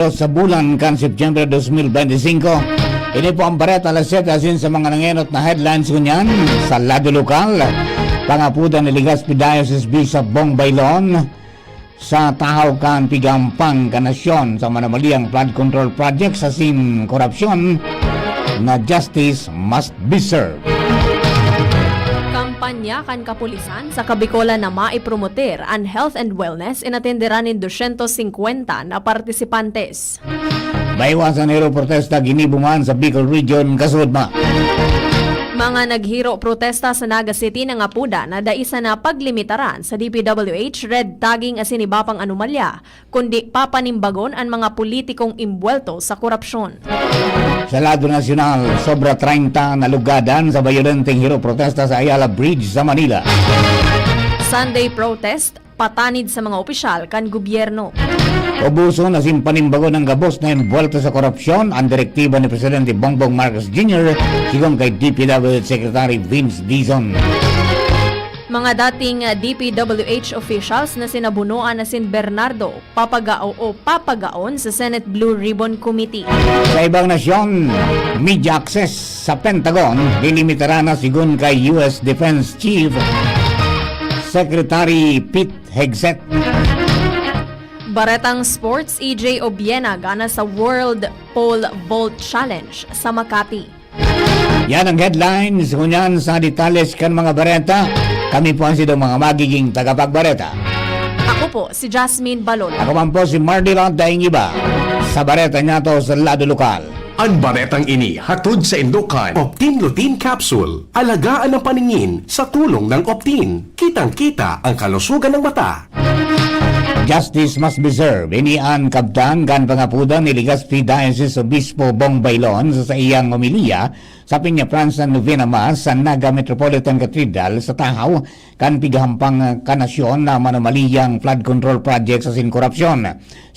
Sa bulan kan September 2025. Ini po ang Bareta alas 7 asin sa mga nangenot na headlines kunyan sa lado lokal. Pangapudan ni Legazpi Diocese Bishop Bong Bailon sa tahaw kan pigampang kanasyon sa manamaliang flood control project sa sin korupsyon na justice must be served. Kampanya kan kapulisan sa Kabikolan na maipromoter ang health and wellness inatenderan ng 250 na partisipantes. Maiwasan hero protesta ginibungan sa Bicol Region kasunod ma. Mga naghiro protesta sa Naga City ng Apuda na daisa na paglimitaran sa DPWH red tagging asin iba pang anomalya, kundi papanimbagon ang mga politikong imbwelto sa korupsyon. Sa lado nasyonal, sobra 30 na lugadan sa bayolenteng hero protesta sa Ayala Bridge sa Manila. Sunday protest, patanid sa mga opisyal kan gobyerno. Ubuso na simpanimbago ng gabos na envuelto sa korupsyon ang direktiba ni Presidente Bongbong Marcos Jr. sigong kay DPWH Secretary Vince Dizon. Mga dating DPWH officials na sinabunuan na sin Bernardo papagaon sa Senate Blue Ribbon Committee. Sa ibang nasyon, media access sa Pentagon dilimitara na sigun kay US Defense Chief Secretary Pete Hegseth. Baretang Sports, EJ Obiena gana sa World Pole Vault Challenge sa Makati. Yan ang headlines. Kunyan sa detalles kan mga bareta. Kami po ang sidong mga magiging tagapagbareta. Ako po si Jasmine Balon. Ako man po si Mardilon Daingiba. Sa bareta niya to sa lado lokal. Ang baretang ini hatod sa Indukan Optin Lutein Capsule. Alagaan ang paningin sa tulong ng Optin. Kitang-kita ang kalusugan ng mata. Justice must be served. Inian kabtan kan pangapudan ni Legazpi Diocese Obispo Bong Bailon sa iyang homilya sa Piña-Franza Novena Mass sa Naga Metropolitan Cathedral sa tahaw kan pigahampang kanasyon na manomaliyang flood control project sa sinkorupsyon.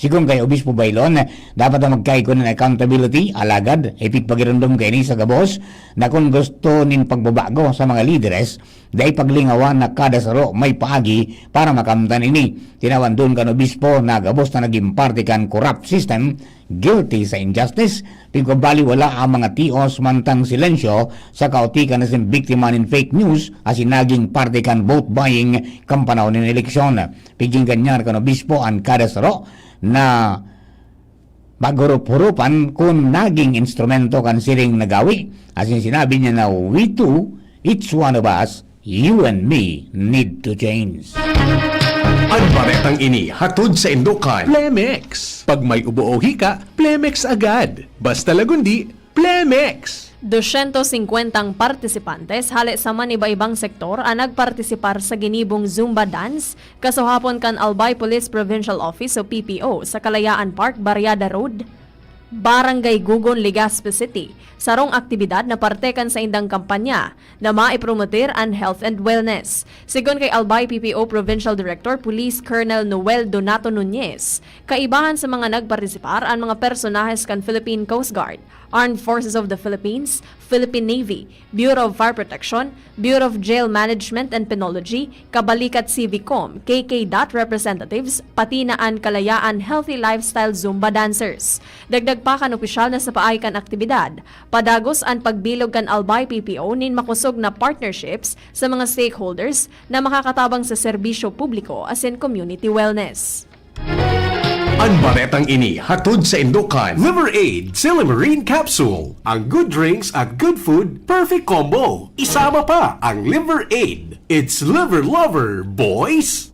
Sigong kay Obispo Bailon, dapat na magkaiko ng accountability, alagad, ipig pagirundom kay ni sa gabos na kung gusto nin pagbabago sa mga lideres, dahil paglingawan na kada saro may paagi para makamtan ini. Tinawan doon kan Obispo na gabos na naging parte kan corrupt system, guilty sa injustice, pigkabali wala ang mga tios mantang silensyo sa kautikan na sin biktima ng fake news asin naging parte kan vote buying kampanaw ng eleksyon. Piging ganyan kan Obispo ang kada saro na maghurup-hurupan kung naging instrumento kan siring nagawi. Asin sinabi niya na we too, each one of us, you and me need to change. Ang baretang ini hatod sa Indukan Plemex. Pag may ubo o hika, Plemex agad. Basta lagundi, Plemex. 250 partisipantes hali sa man iba-ibang sektor ang nagpartisipar sa ginibong Zumba Dance kasuhapon kan Albay Police Provincial Office o PPO sa Kalayaan Park, Barriada Road, Barangay Gugon, Legazpi City. Sarong aktibidad na parte kan sa indang kampanya na maipromoter ang health and wellness. Sigon kay Albay PPO Provincial Director Police Colonel Noel Donato Nunez, kaibahan sa mga nagpartisipar ang mga personahes kan Philippine Coast Guard, Armed Forces of the Philippines, Philippine Navy, Bureau of Fire Protection, Bureau of Jail Management and Penology, Kabalikat Civicom, KK representatives, pati na ang Kalayaan Healthy Lifestyle Zumba Dancers. Dagdag pa kan opisyal na sa paay kan aktibidad, padagos ang pagbilog kan Albay PPO nin makusog na partnerships sa mga stakeholders na makakatabang sa serbisyo publiko asin community wellness. Ang baretang ini hatod sa Indukan Liver Aid Silimarine Capsule. Ang good drinks at good food, perfect combo. Isama pa ang Liver Aid. It's liver lover, boys!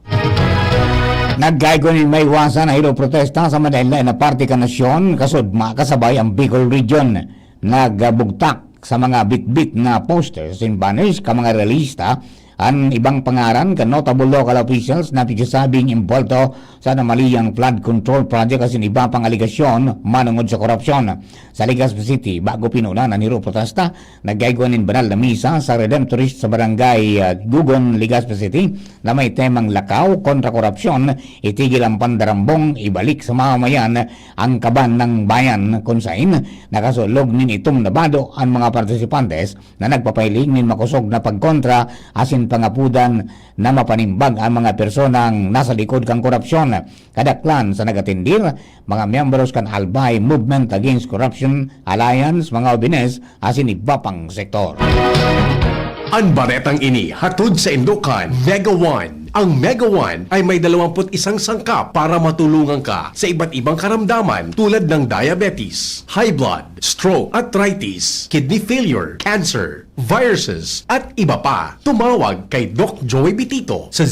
Naggaygo ni may iwasan na hilo protesta sa Manila na parte ka nasyon kasud makasabay ang Bicol Region. Nagbugtak sa mga bit-bit na posters and banners ka mga realista ang ibang pangaran ka notable local officials na pigsasabing involto sa namaliyang flood control project asin iba pang aligasyon manungod sa korupsyon. Sa Legazpi City, bago pinuna na niro protesta, naggaygon ng banal na misa sa Redemptorist sa barangay Gugon, Legazpi City na may temang lakaw kontra korupsyon, itigil ang pandarambong, ibalik sa mamamayan ang kaban ng bayan kung saan nakasulog nin itong nabado ang mga partisipantes na nagpapailing nin makusog na pagkontra asin pangapudan na mapanimbag ang mga personang nasa likod kang korupsyon. Kadaklan sa nagatindir, mga miyembros kan Albay Movement Against Corruption Alliance, mga obines, asin iba pang sektor. Ang baretang ini hatod sa Indokan Mega One. Ang Mega One ay may 21 sangkap para matulungan ka sa iba't ibang karamdaman tulad ng diabetes, high blood, stroke, arthritis, kidney failure, cancer, viruses, at iba pa. Tumawag kay Doc Joey Bitito sa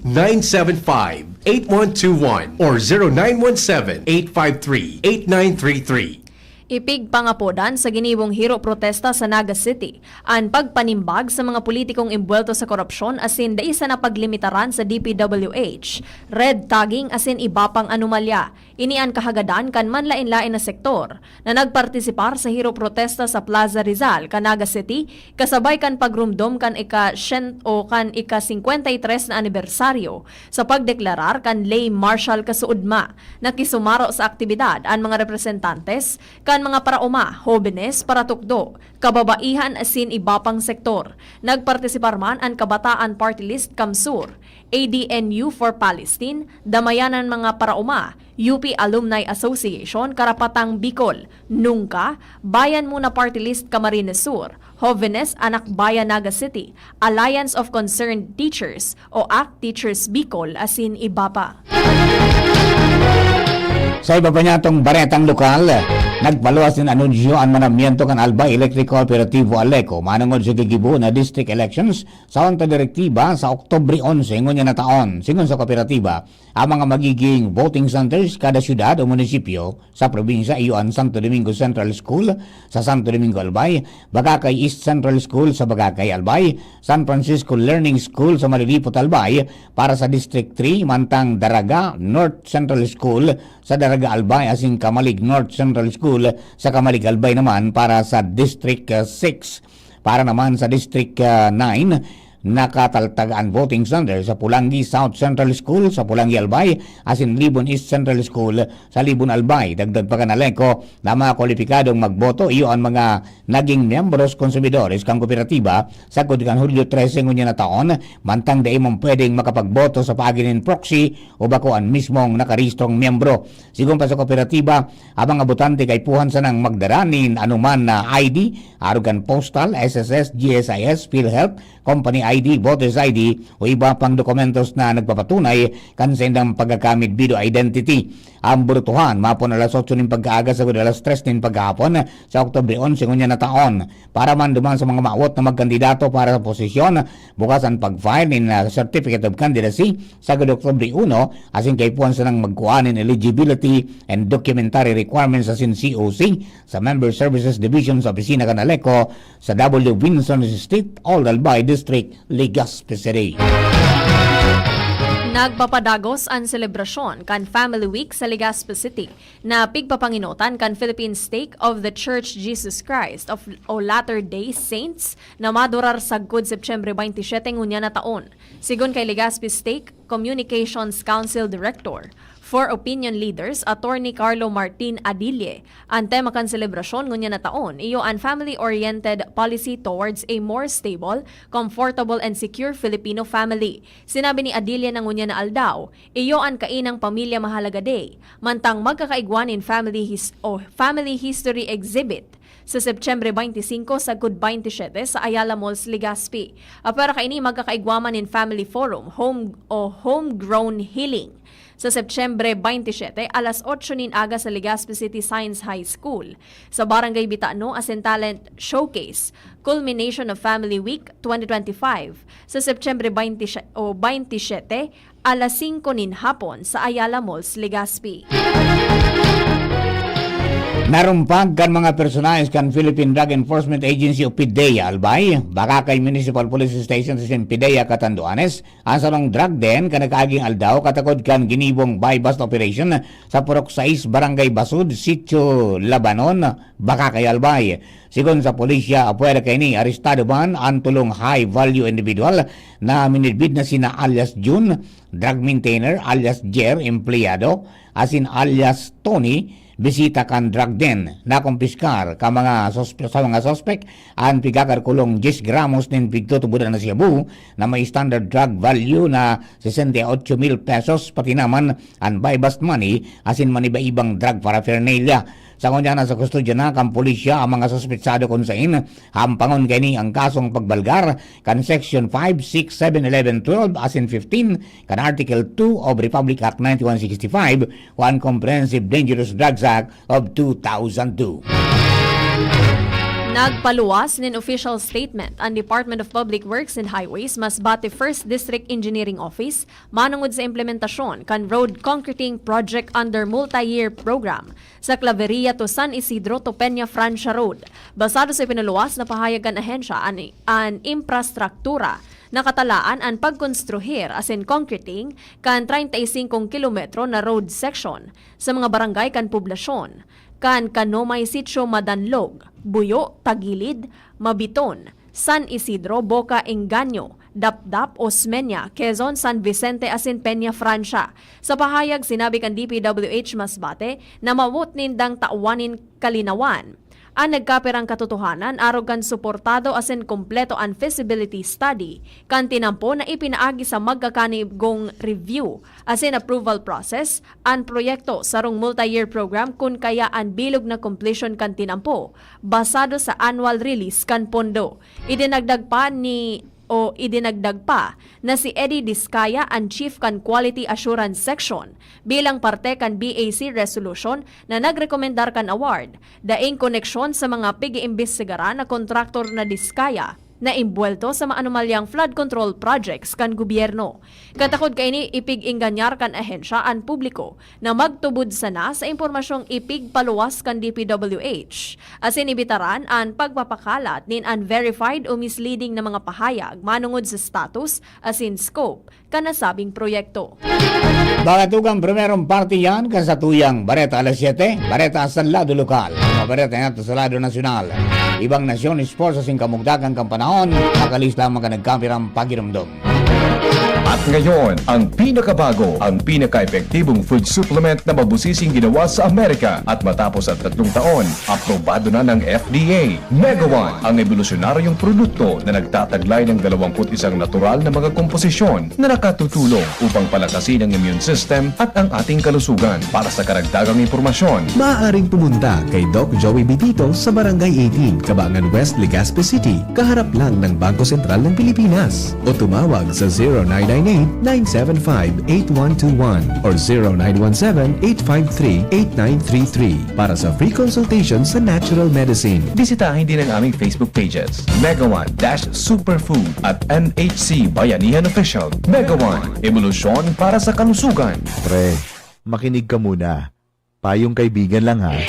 0998-975-8121 or 0917-853-8933. Ipig pangapodan sa ginibong hiro protesta sa Naga City ang pagpanimbag sa mga politikong imbwelto sa korupsyon asin da isa na paglimitaran sa DPWH, red tagging asin iba pang anomalya. Ini ang kahagadan kan manlain-lain na sektor na nagpartisipar sa hiro protesta sa Plaza Rizal, Naga City, kasabay kan pagrumdom kan ika-53 na anibersaryo sa pagdeklarar kan lay martial kasuudma na kisumaro sa aktibidad ang mga representantes kan mga parauma, hobenes, paratukdo, kababaihan asin iba pang sektor. Nagpartisipar man ang Kabataan Party List Kamsur, ADNU for Palestine, Damayanan mga parauma, UP Alumni Association, Karapatang Bicol, Nungka, Bayan Muna Party List Camarines Sur, Jovenes Anak Bayan Naga City, Alliance of Concerned Teachers o ACT Teachers Bicol asin iba pa. Sa iba pa niya itong baretang lokal, nagpaluwas ng anunsyo ang manamiento kan Albay Electric Cooperativo Aleco manungod sa gigibo na district elections sa unta direktiba sa Oktubre 11 ngunya na taon. Singon sa kooperatiba, ang mga magiging voting centers kada syudad o munisipyo sa probinsya iyo ang Santo Domingo Central School sa Santo Domingo Albay, Bagakay East Central School sa Bagakay Albay, San Francisco Learning School sa Malilipot Albay para sa District 3, mantang Daraga North Central School sa Daraga Albay asing Kamalig North Central School sa Kamalig Albay naman para sa District 6. Para naman sa District 9, nakataltagaan voting center sa Pulangi South Central School sa Pulangi Albay asin Libon East Central School sa Libon Albay. Dagdag pa kanaleko na mga kwalipikadong magboto iyo ang mga naging miyembros konsumidores kang kooperatiba sa kudikan Hulyo 13 ngunya na taon, mantang da imong pwedeng makapagboto sa paginin proxy o bako ang mismong nakaristrong miyembro. Sigon pa sa kooperatiba, ang mga botante kay puhan sa nang magdaranin anuman na ID, arugan postal, SSS, GSIS, PhilHealth, company ID, voters ID o iba pang dokumentos na nagpapatunay kan sa indang pagkakamit video identity. Ang burutuhan, mapon alas 8 ng pagkaaga sa alas 3 ng pagkahapon sa Oktubre 11 ngunya na taon. Para man duman sa mga maawat na magkandidato para sa posisyon, bukas ang pag-file ng Certificate of Candidacy sa Oktubre 1 asing kaipuan sa nang magkuhanin eligibility and documentary requirements asin COC sa Member Services Division sa Opisina Kanaleco sa W. Vinson Street, Old Albay District, Legazpi City. Nagpapadagos ang selebrasyon kan Family Week sa Legazpi City na pigpapanginutan kan Philippine Stake of the Church Jesus Christ of Latter-day Saints na madurar sa good September 27 ngunya na taon. Sigon kay Legazpi Stake Communications Council Director for Opinion Leaders, Attorney Carlo Martin Adille, ang tema kan selebrasyon ngunya na taon, iyo ang family-oriented policy towards a more stable, comfortable, and secure Filipino family. Sinabi ni Adille na ngunya na aldaw, iyo ang kainang pamilya mahalaga day, mantang magkakaigwanin family history exhibit sa September 25 sa Good 27 sa Ayala Malls, Legazpi. Pero kaini magkakaigwaman in Family Forum, Homegrown Healing sa September 27 alas 8 nin aga sa Legazpi City Science High School. Sa Barangay Bitano as in Talent Showcase, Culmination of Family Week 2025 sa September 27 alas 5 nin hapon sa Ayala Malls, Legazpi. Narumpag kan mga personalis kan Philippine Drug Enforcement Agency o PIDEA Albay, Bakakay Municipal Police Station sa PIDEA Catanduanes, ang salong drug den kan nakaaging aldaw katakod kan ginibong buy-bust operation sa Purok 6 Barangay Basud, Sitio Labanon, Bakakay Albay. Sigon sa pulisya, apwera kay ni arestado man ang tulong high-value individual na minidbid na sina alias June, drug maintainer alias Jer, empleyado, asin alias Tony, bisita kan drug den na kumpiskar sa mga suspect ang pigkakarkulong 10 gramos nin pigtutubudan na Cebu na may standard drug value na 68,000 pesos pati naman ang buy-bust money asin maniba-ibang drug paraphernalia. Sa kunya na sa kustudya na kan pulisya ang mga suspetsado kung sain hampangon kini ang kasong pagbalgar kan section 5, 6, 7, 11, 12 asin 15 kan article 2 of Republic Act 9165 one Comprehensive Dangerous Drugs Act of 2002. Nagpaluwas nin official statement ang Department of Public Works and Highways Masbate 1st District Engineering Office manungod sa implementasyon kan road concreting project under multi-year program sa Claveria to San Isidro to Peña Francia Road. Basado sa pinaluwas na pahayag kan ahensya an infrastruktura nakatalaan ang pagkonstruhir as in concreting kan 35 kilometro na road section sa mga barangay kan poblasyon kan Kanomay Sitio Madanlog, Buyo, Tagilid, Mabiton, San Isidro, Boca, Engaño, Dapdap, Osmeña, Quezon, San Vicente, asin Peña Francia. Sa pahayag, sinabi kan DPWH Masbate na mawut nindang tauwanin kalinawan ang nagkapirang katotohanan arog kan suportado asin kompleto ang feasibility study kan tinampo na ipinaagi sa magkakanigong review asin approval process ang proyekto sarong multi-year program kun kaya ang bilog na completion kan tinampo basado sa annual release kan pondo. Idinagdag pa na si Eddie Discaya ang Chief kan Quality Assurance Section bilang parte kan BAC resolution na nagrekomendar kan award daing koneksyon sa mga pigi-imbestigaran na kontraktor na Discaya na imbuelto sa maanumalyang flood control projects kan gobyerno. Katakod kaini ipig-inganyar kan ahensya ang publiko na magtubod sana sa impormasyong ipig-paluwas kan DPWH. Asin ibitaran ang pagpapakalat nin unverified o misleading na mga pahayag manungod sa status asin scope kan nasabing proyekto. Bagatugang primerong parte yan kasatuyang Bareta alas 7, Bareta sa lado lokal, mga Bareta nato sa lado nasyonal. Ibang nasyon sports sa singkamugdagang kampanahon, nakalis lamang ka nagkampirang pagiramdom. At ngayon, ang pinakabago, ang pinaka-epektibong food supplement na mabusising ginawa sa Amerika at matapos ang 3 taon, aprobado na ng FDA. Mega One, ang evolusyonaryong produkto na nagtataglay ng 21 natural na mga komposisyon na nakatutulong upang palakasin ang immune system at ang ating kalusugan. Para sa karagdagang impormasyon, maaaring pumunta kay Doc Joey Bitito sa Barangay 18, Cabangan West, Legazpi City, kaharap lang ng Bangko Sentral ng Pilipinas. O tumawag sa 0998-975-8121 or 0917-853-8933 para sa free consultation sa natural medicine. bisitahin din ang aming Facebook pages, Mega One-Superfood at NHC Bayanihan Official. Mega One, evolusyon para sa kalusugan. Pre, makinig ka muna. Payong kaibigan lang ha.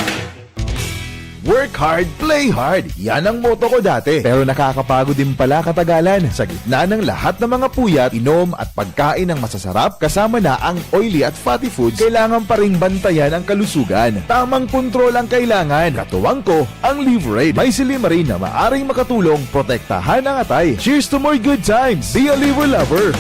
Work hard, play hard. Yan ang motto ko dati. Pero nakakapagod din pala katagalan. Sa gitna ng lahat ng mga puyat, inom at pagkain ng masasarap, kasama na ang oily at fatty foods, kailangan pa ring bantayan ang kalusugan. Tamang kontrol ang kailangan. Katuwang ko, ang Liverade. May silimarin na maaring makatulong protektahan ang atay. Cheers to more good times. Be a liver lover.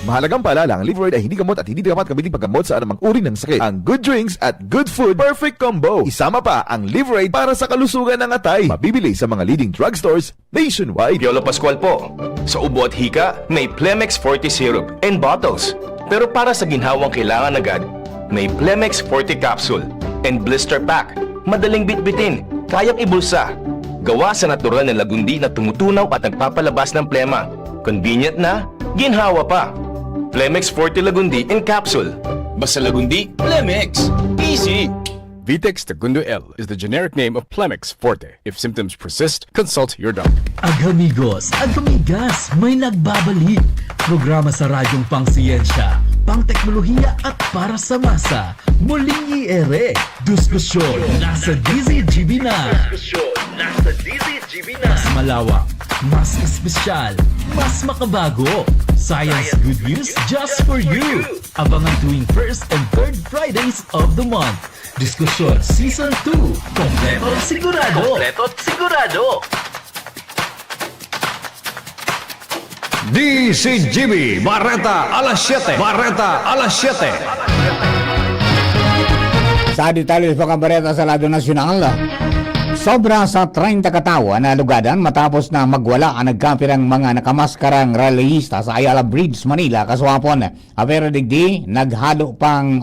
Mahalagang paalala, ang Liverade ay hindi gamot at hindi dapat kabiling paggamot sa anumang uri ng sakit. Ang good drinks at good food, perfect combo. Isama pa ang Liverade para sa kalusugan ng atay. Mabibili sa mga leading drugstores nationwide. Piolo Pascual po. Sa ubo at hika, may Plemex Forte Syrup and bottles. Pero para sa ginhawang kailangan agad, may Plemex Forte Capsule and Blister Pack. Madaling bitbitin, kayang ibulsa. Gawa sa natural na lagundi na tumutunaw at nagpapalabas ng plema. Convenient na, ginhawa pa. Plemex Forte Lagundi in Capsule. Basta Lagundi, Plemex. Easy! Vitex Segundo L is the generic name of Plemex Forte. If symptoms persist, consult your doctor. Agamigos, agamigas, may nagbabalik. Programa sa radyong pangsiyensya, pangteknolohiya at para sa masa. Muling i-ere. Diskusyon nasa DZGB na. Mas malawak, mas espesyal, mas makabago. Science good news just for you. Abangan tuwing 1st and 3rd Fridays of the month. Diskusyon Season 2. Kompleto at sigurado. DCGB Bareta alas 7. Sa detalye sa kabareta sa Lado Nasyonal, sobra sa 30 katawa na lugadan matapos na magwala ang nagkapirang mga nakamaskarang rallyista sa Ayala Bridge, Manila kaswapon. Pero digdi, nagbalo pang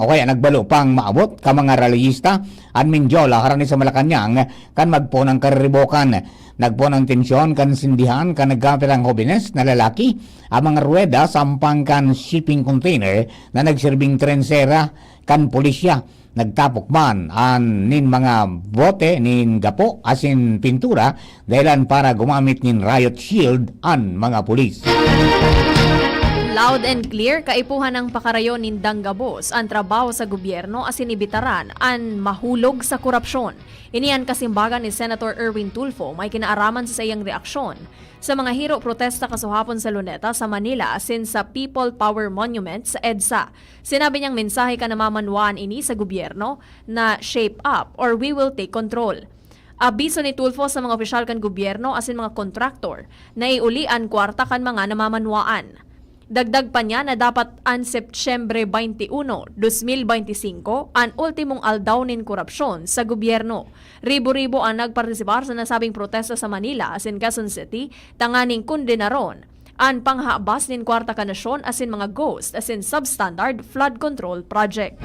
maabot ka mga rallyista at Mindiola harani sa Malacanang kan magpo ng karribokan. Nagpo ng tensyon kan sindihan kan nagkapirang hobines na lalaki ang mga rueda sampang kan shipping container na nagsirbing trensera kan pulisya. Nagtapok man nin mga bote nin gapo asin pintura dahilan para gumamit nin riot shield an mga pulis. Loud and clear, kaipuhan ng pakarayon nin Danggabos ang trabaho sa gobyerno asin ibitaran an mahulog sa korupsyon. Iniyan kasimbagan ni Senator Erwin Tulfo may kinaaraman sa iyang reaksyon sa mga hiro protesta kasuhapon sa Luneta sa Manila asin sa People Power Monument sa EDSA. Sinabi niyang mensahe ka namamanwaan ini sa gobyerno na shape up or we will take control. Abiso ni Tulfo sa mga opisyal kan gobyerno asin mga kontraktor na iulian kwarta kan mga namamanwaan. Dagdag pa niya na dapat ang Setyembre 21, 2025 ang ultimong aldaw nin korupsyon sa gobyerno. Ribo-ribo ang nagpartisipar sa nasabing protesta sa Manila asin Quezon City tanganing kondenaron ang panghabas nin kwarta ka nasyon asin mga ghost asin substandard flood control project.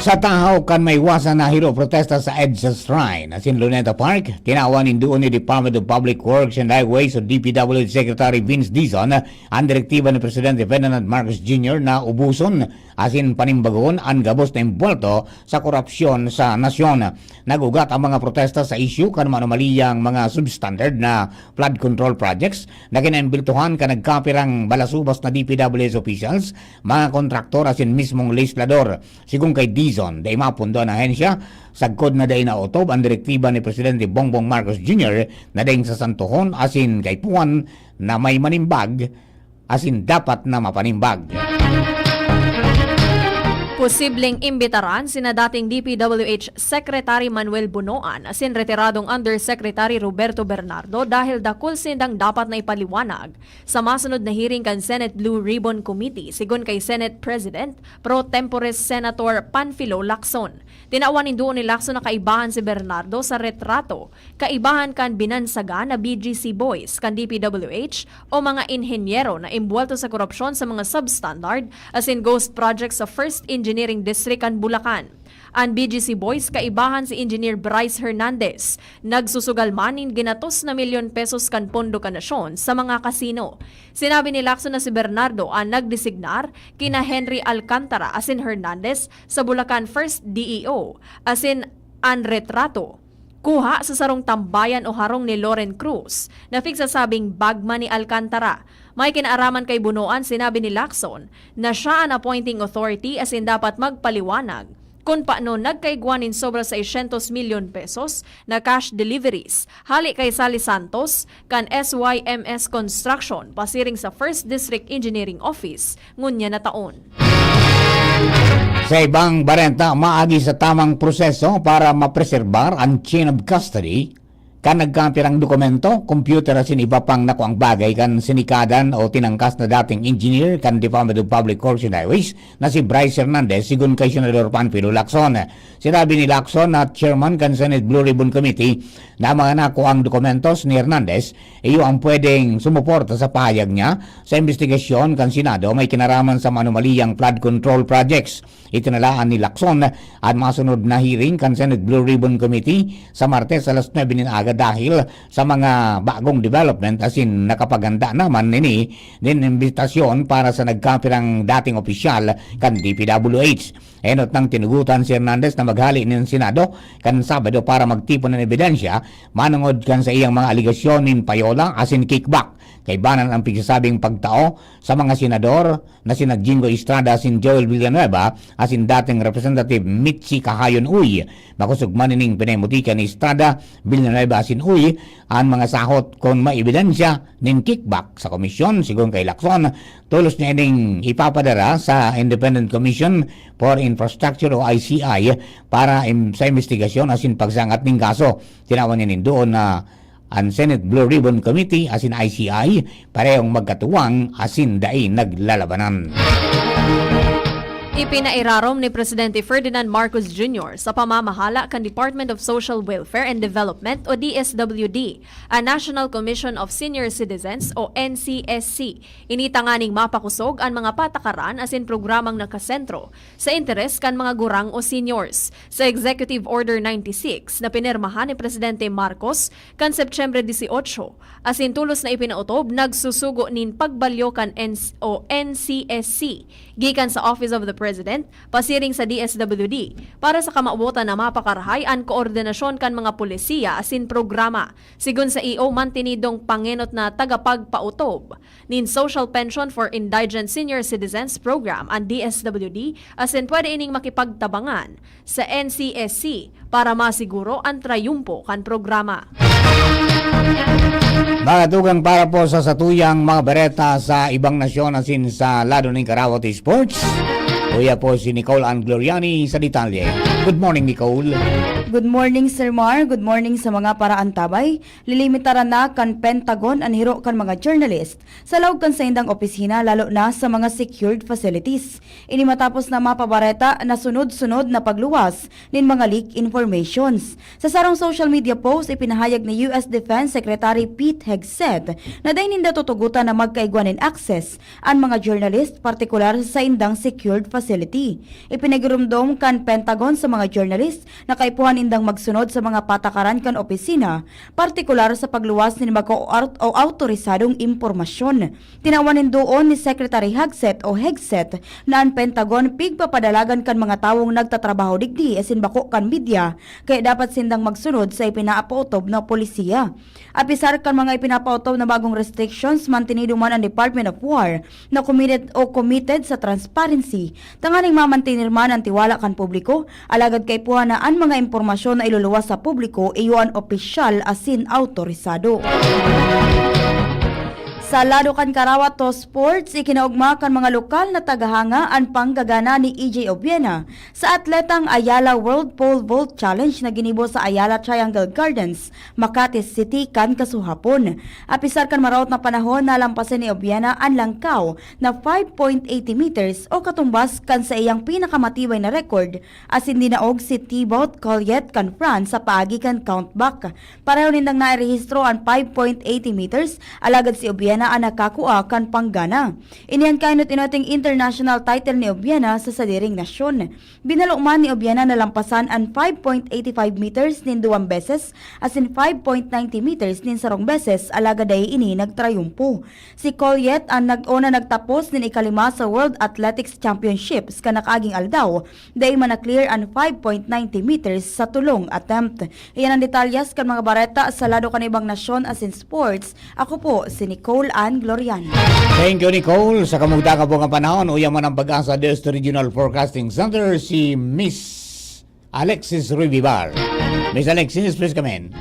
Sa tahaw kan may iwasan na hiro protesta sa EDSA Shrine asin Luneta Park, tinawanin doon ni Department of Public Works and Highways o DPWH Secretary Vince Dizon ang direktiba ni Presidente Ferdinand Marcos Jr. na ubuson asin panimbagon ang gabos na imbuelto sa korupsyon sa nasyon. Nagugat ang mga protesta sa issue kan manomaliyang mga substandard na flood control projects na kinaimbiltuhan ka nagkapirang balasubas na DPWH officials, mga kontraktor asin mismong legislador. Sigung kay Dizon, day mapundo ang ahensya, sagkod na day na otob ang direktiba ni Presidente Bongbong Marcos Jr. na day sa santuhon asin kay Puan na may manimbag asin dapat na mapanimbag. Posibleng imbitaran sina dating DPWH Secretary Manuel Bunoan asin retiradong Undersecretary Roberto Bernardo dahil dakul sindang dapat na ipaliwanag sa masunod na hearing kan Senate Blue Ribbon Committee sigon kay Senate President Pro Tempore Senator Panfilo Lacson. Tinawanin doon ni Lacson na kaibahan si Bernardo sa retrato, kaibahan kan binansaga na BGC boys kan DPWH o mga inhenyero na imbuelto sa korupsyon sa mga substandard asin ghost projects sa First Engineering District kan Bulacan. Ang BGC Boys kaibahan si Engineer Bryce Hernandez. Nagsusugal manin ginatos na milyon pesos kan pondo kan nasyon sa mga kasino. Sinabi ni Lacson na si Bernardo ang nagdesignar kina Henry Alcantara asin Hernandez sa Bulacan First DEO asin ang retrato kuha sa sarong tambayan o harong ni Loren Cruz na fiksa sabing bagman ni Alcantara. May kinaaraman kay Bunoan, sinabi ni Lacson na siya ang appointing authority asin dapat magpaliwanag kung paano nagkaigwanin sobra sa 600 milyon pesos na cash deliveries hali kay Sally Santos kan SYMS Construction pasiring sa First District Engineering Office ngunya na taon. Sa ibang barenta, maagi sa tamang proseso para mapreserbar ang chain of custody kan nagkapirang dokumento, computer asin iba pang nakuang bagay kan sinikadan o tinangkas na dating engineer kan Department of Public Works and Highways na si Bryce Hernandez sigun kay Senador Panfilo Lacson. Sinabi ni Lacson na chairman kan Senate Blue Ribbon Committee na mga nakuang dokumentos ni Hernandez iyo ang pwedeng sumuporta sa pahayag niya sa investigasyon kan Senado may kinaraman sa anomaliyang flood control projects. Itinalaan ni Lacson at masunod na hearing kan Senate Blue Ribbon Committee sa Martes alas 9 ng aga dahil sa mga bagong development asin nakapaganda naman nini din imbitasyon para sa nagkapirang dating opisyal kan DPWH. Enot nang tinugutan si Hernandez na maghali ng Senado kan Sabado para magtipon ng ebidensya manungod kan sa iyang mga aligasyon nin payola asin kickback. Kaibanan ang pigsasabing pagtao sa mga senador na sina Jingo Estrada asin Joel Villanueva asin dating Representative Mitzi Cahayon Uy. Makusog manining pinemutika ni Estrada, Villanueva asin Uy ang mga sahot kung maibidensya nin kickback sa komisyon sigon kay Lacson. Tulos niya ining ipapadara sa Independent Commission for Infrastructure o ICI para sa investigasyon asin pagsangat ning kaso. Tinawan niya nin doon na ang Senate Blue Ribbon Committee asin ICI parehong magkatuwang asin daing naglalabanan. Ipinairarom ni Presidente Ferdinand Marcos Jr. sa pamamahala kan Department of Social Welfare and Development o DSWD, ang National Commission of Senior Citizens o NCSC. Initanganing mapakusog ang mga patakaran asin programang nakasentro sa interes kan mga gurang o seniors. Sa Executive Order 96 na pinirmahan ni Presidente Marcos kan Septyembre 18, asin tulos na ipinautob nagsusugo nin pagbalyo kan NCSC gikan sa Office of the President pasiring sa DSWD para sa kamaubotan na mapakarahay ang koordinasyon kan mga pulisiya asin programa. Sigun sa EO mantinidong pangenot na tagapagpautob nin Social Pension for Indigent Senior Citizens Program ang DSWD asin pwede ining makipagtabangan sa NCSC para masiguro ang trayumpo kan programa. Magatugang para po sa satuyang mga bereta sa ibang nasyon asin sa lado ng Karawati Sports. Kuya po si Nicole Ann Gloriani sa detalye. Good morning, Nicole. Good morning, Sir Mar. Good morning sa mga paraantabay. Lilimitaran na kan Pentagon ang hiro kan mga journalist sa lawag kan sa indang opisina lalo na sa mga secured facilities. Ini matapos na mapabareta na sunod-sunod na pagluwas nin mga leak informations. Sa sarong social media post, ipinahayag ni US Defense Secretary Pete Hegseth na dahil ninda tutugutan na magkaigwanin access ang mga journalist partikular sa indang secured facility. Ipinagurumdom kan Pentagon sa mga journalist na kaipuhan indang magsunod sa mga patakaran kan opisina, partikular sa pagluwas ni mga o autorisadong impormasyon. Tinawanin doon ni Secretary Hegseth na ang Pentagon pigpapadalagan kan mga tawong nagtatrabaho digdi asin bako kan media kaya dapat sindang magsunod sa ipinapautob na polisiya. Apisar kan mga ipinapautob na bagong restrictions, mantinido man ang Department of War na committed sa transparency. Tanganing mamantinir man ang tiwala kan publiko, alagad kay puha na ang mga impormasyon na iluluwas sa publiko iyon opisyal asin autorisado. Sa lado kan Karawato Sports, ikinaugma kan mga lokal na tagahanga ang panggagana ni EJ Obiena sa atletang Ayala World Pole Vault Challenge na ginibo sa Ayala Triangle Gardens, Makati City kan kasuhapon. Apisar kan maraot na panahon na lampasin ni Obiena ang langkaw na 5.80 meters o katumbas kan sa iyang pinakamatibay na record asin dinaog si Thibaut Colliet kan France sa paagi kan countback. Pareho nindang nairehistro ang 5.80 meters, alagad si Obiena ang nakakuha kan panggana. Iniyan kainot inoting international title ni Obiena sa sadiring nasyon. Binalokman ni Obiena na lampasan ang 5.85 meters nin 2 beses asin 5.90 meters nin 0 beses, alagad ay ini nagtrayumpo. Si Colliet ang nagtapos nin ikalima sa World Athletics Championships kanakaging aldaw, dahil manaklear ang 5.90 meters sa tulong attempt. Iyan ang detalyas kan mga bareta sa lado kan ibang nasyon asin sports. Ako po si Nicole Ann Gloriani. Thank you, Nicole. Sa kamugda ka po ng panahon, uyaman ang pag-asa des Regional Forecasting Center si Miss Alexis Ruibibar. Miss Alexis, please come in.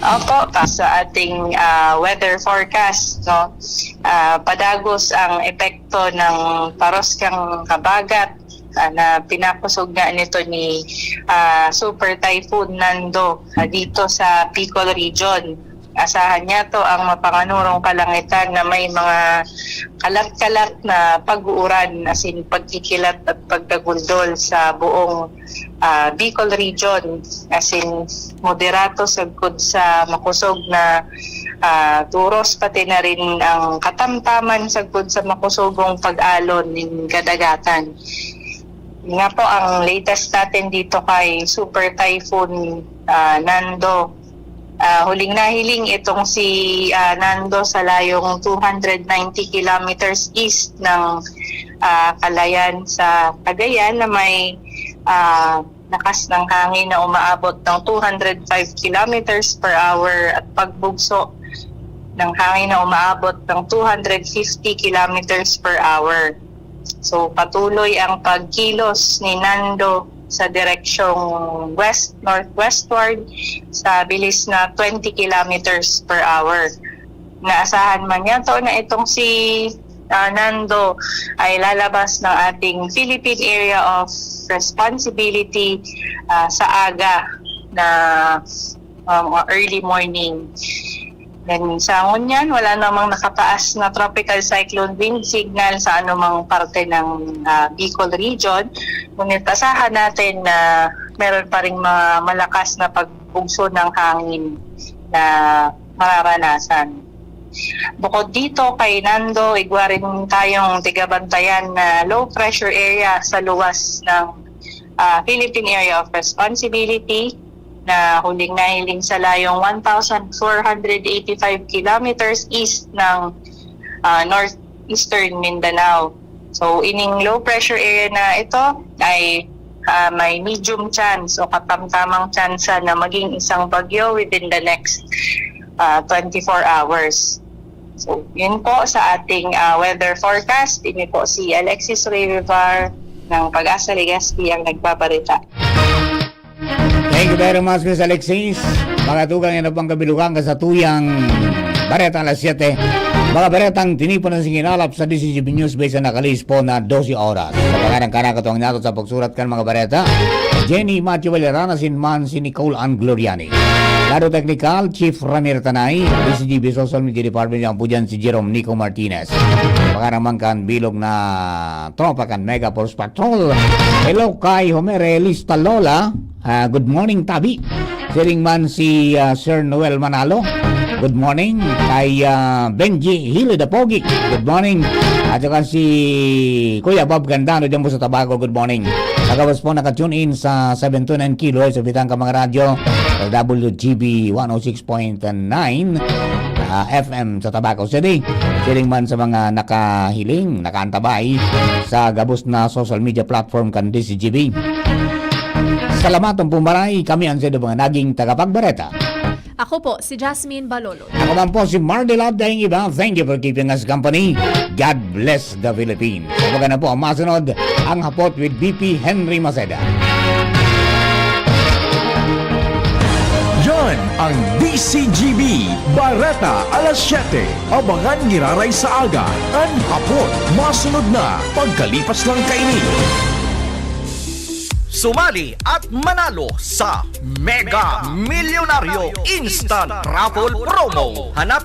Opo, sa ating weather forecast, no, padagos ang epekto ng paroskang habagat na pinakusog nga nito ni Super Typhoon Nando dito sa Bicol Region. Asahan niya to ang mapanganurong kalangitan na may mga kalat-kalat na pag-uuran, asin pagkikilat at pagkaguldol sa buong Bicol Region, asin moderato sagkod sa makusog na turos, pati na rin ang katamtaman sagkod sa makusogong pag-alon ng kadagatan. Nga po ang latest natin dito kay Super Typhoon Nando. Huling nahiling itong si Nando sa layong 290 kilometers east ng Calayan sa Cagayan na may lakas ng hangin na umaabot ng 205 kilometers per hour at pagbugso ng hangin na umaabot ng 250 kilometers per hour. So patuloy ang pagkilos ni Nando sa direksyong west-northwestward sa bilis na 20 kilometers per hour. Naasahan man yan to na itong si Nando ay lalabas ng ating Philippine Area of Responsibility sa aga na early morning. Then sa Ngunyan, wala namang nakataas na tropical cyclone wind signal sa anumang parte ng Bicol region. Ngunit asahan natin na meron pa ring mga malakas na pagbugso ng hangin na mararanasan. Bukod dito kay Nando, igwa rin tayong tigabantayan na low pressure area sa luwas ng Philippine Area of Responsibility na huling nahiling sa layong 1,485 kilometers east ng northeastern Mindanao. So ining low pressure area na ito ay may medium chance o katamtamang chance na maging isang bagyo within the next 24 hours. So yun po sa ating weather forecast. Ini po si Alexis Reyrivar ng Pag-asa Legazpi ang nagbabarita. Thank you very much, Miss Alexis. Mga tugang yan pang kabilugan sa tuyang Bareta alas 7. Mga Baretang tinipon ng singinalap sa DCGB News base na nakalis po na 12 oras. Sa pangarang kanakatuang nato sa pagsurat kan mga Bareta, Jenny Matthew Valerana, Sinman, si Nicole Ann Gloriani. Lado Technical, Chief Ranir Tanay, DCGB Social Media Department yang po dyan si Jerome Nico Martinez. Pagkaramang kan bilog na tropa kan Mega Force Patrol. Hello kay Homere Lista Lola. Good morning, Tabi. Siring man si Sir Noel Manalo. Good morning. Kay Benji Hilo de Pogi. Good morning. At saka si Kuya Bob Gandano dyan po sa Tabaco. Good morning. Nagabas po nakatune in sa 729 kilo sa bitang ka mga radyo WGB 106.9 FM sa Tabaco City. Siring man sa mga nakahiling, nakaantabay sa gabos na social media platform kan DCGB. Salamat ang pumaray. Kami ang sino mga naging tagapagbareta. Ako po, si Jasmine Balolo. Ako lang po si Mardela Daing Iba. Thank you for keeping us company. God bless the Philippines. Kapag na po ang masunod, ang hapot with BP Henry Maceda. Yan ang DCGB Bareta alas 7. Abangan ngiraray sa aga. Ang hapon, masunod na pagkalipas lang kainin. Sumali at manalo sa Mega Milyonaryo Instant Raffle Promo. Hanapin